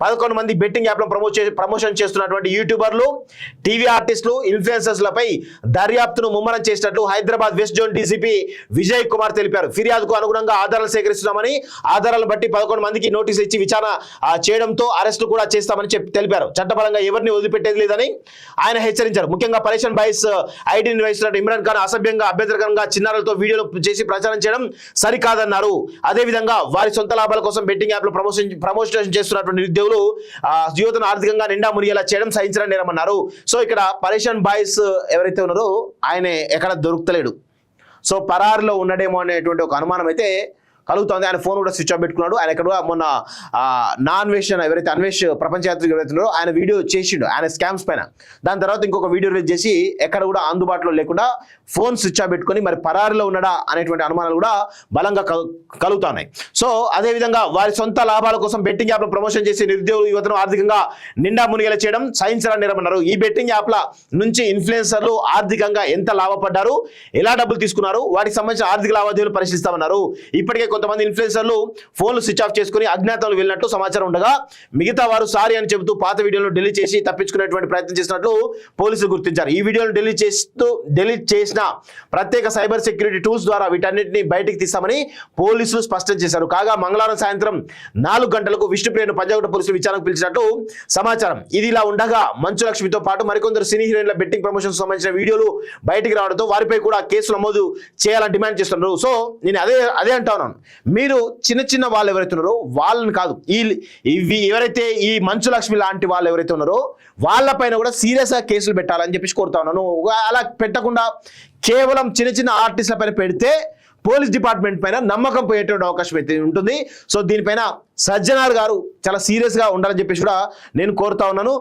11 మంది బెట్టింగ్ యాప్లను ప్రమోషన్ చేస్తున్నటువంటి యూట్యూబర్లు, టీవీ ఆర్టిస్టులు, ఇన్ఫ్లుయెన్సర్స్లపై దర్యాప్తును ముమ్మరం చేసినట్లు Hyderabad west zone DCP Vijay Kumar తెలిపారు. ఫిర్యాదుకు అనుగుణంగా ఆధారాలు సేకరిస్తున్నామని, ఆధారాలను బట్టి 11 మందికి నోటీసులు ఇచ్చి విచారణ చేయడంతో అరెస్టులు కూడా చేస్తామని తెలిపారు. చట్టపరంగా ఎవరిని వదిలిపెట్టేది లేదని ఆయన హెచ్చరించారు. ముఖ్యంగా పరేషన్ బాయ్స్ ఐడి నిర్వహిస్తున్న ఇమ్రాన్ ఖాన్ అసభ్యంగా, అభ్యంతరకరంగా చిన్నారులతో వీడియోలు చేసి ప్రచారం చేయడం సరికాదన్నారు. అదేవిధంగా వారి సొంత లాభాల కోసం బెట్టింగ్ యాప్లు ప్రమోషన్ చేస్తున్నటువంటి నిరుద్యోగులు యువతను ఆర్థికంగా నిండా మునిగేలా చేయడం సహించడం నేరమన్నారు. సో ఇక్కడ పరేషన్ బాయ్స్ ఎవరైతే ఉన్నారో ఆయన ఎక్కడ దొరుకుతలేడు. సో పరారులో ఉన్నాడేమో అనేటువంటి ఒక అనుమానం అయితే కలుగుతుంది. ఆయన ఫోన్ కూడా స్విచ్ ఆఫ్ పెట్టుకున్నాడు. ఆయన ఎక్కడ మొన్న నాన్వేషన్ ఎవరైతే అన్వేష్ ప్రపంచ యాత్రికులు ఎవరైతే ఉన్నారో ఆయన వీడియో చేసిండు ఆయన స్కామ్స్ పైన. దాని తర్వాత ఇంకొక వీడియో రిలీజ్ చేసి ఎక్కడ కూడా అందుబాటులో లేకుండా ఫోన్ స్విచ్ ఆఫ్ పెట్టుకొని మరి పరారులో ఉన్నాడా అనేటువంటి అనుమానాలు కూడా బలంగా కలుగుతున్నాయి. సో అదేవిధంగా వారి సొంత లాభాల కోసం బెట్టింగ్ యాప్లు ప్రమోషన్ చేసి నిరుద్యోగులు యువతను ఆర్థికంగా నిండా మునిగేలా చేయడం సహించడం నేరమన్నారు. ఈ బెట్టింగ్ యాప్ల నుంచి ఇన్ఫ్లుయెన్సర్లు ఆర్థికంగా ఎంత లాభపడ్డారు, ఎలా డబ్బులు తీసుకున్నారు, వాటికి సంబంధించిన ఆర్థిక లావాదేవీలు పరిశీలిస్తామన్నారు. ఇప్పటికే కొంతమంది ఇన్ఫ్లుయెన్సర్లు ఫోన్లు స్విచ్ ఆఫ్ చేసుకుని అజ్ఞాతంలో వెళ్ళినట్టు సమాచారం ఉండగా మిగతా వారు సారీ అని చెబుతూ పాత వీడియోలను డిలీట్ చేసి తప్పించుకునేటువంటి ప్రయత్నం చేసినట్లు పోలీసులు గుర్తించారు. ఈ వీడియోలను డిలీట్ చేసిన ప్రత్యేక సైబర్ సెక్యూరిటీ టూల్స్ ద్వారా వీటన్నిటిని బయటికి తీస్తామని పోలీసులు స్పష్టం చేశారు. కాగా మంగళవారం సాయంత్రం 4 గంటలకు విష్ణుప్రియను పంజాగుట్ట పోలీసులు విచారణకు పిలిచినట్టు సమాచారం. ఇది ఇలా ఉండగా మంచు లక్ష్మితో పాటు మరికొందరు సినీ హీరోయిన్ల బెట్టింగ్ ప్రమోషన్ సంబంధించిన వీడియోలు బయటికి రావడంతో వారిపై కూడా కేసులు నమోదు చేయాలని డిమాండ్ చేస్తున్నారు. సో నేను అదే అంటా ఉన్నాను, మీరు చిన్న వాళ్ళు ఎవరైతే ఉన్నారో వాళ్ళని కాదు, ఎవరైతే ఈ మంచు లక్ష్మి లాంటి వాళ్ళు ఎవరైతే ఉన్నారో వాళ్ళపైన కూడా సీరియస్గా కేసులు పెట్టాలని చెప్పేసి కోరుతా ఉన్నాను. అలా పెట్టకుండా కేవలం చిన్న ఆర్టిస్టుల పైన పెడితే పోలీస్ డిపార్ట్మెంట్ పైన నమ్మకం పోయేటువంటి అవకాశం అయితే ఉంటుంది. సో దీనిపైన సజ్జనార్ గారు చాలా సీరియస్గా ఉండాలని చెప్పేసి కూడా నేను కోరుతా ఉన్నాను.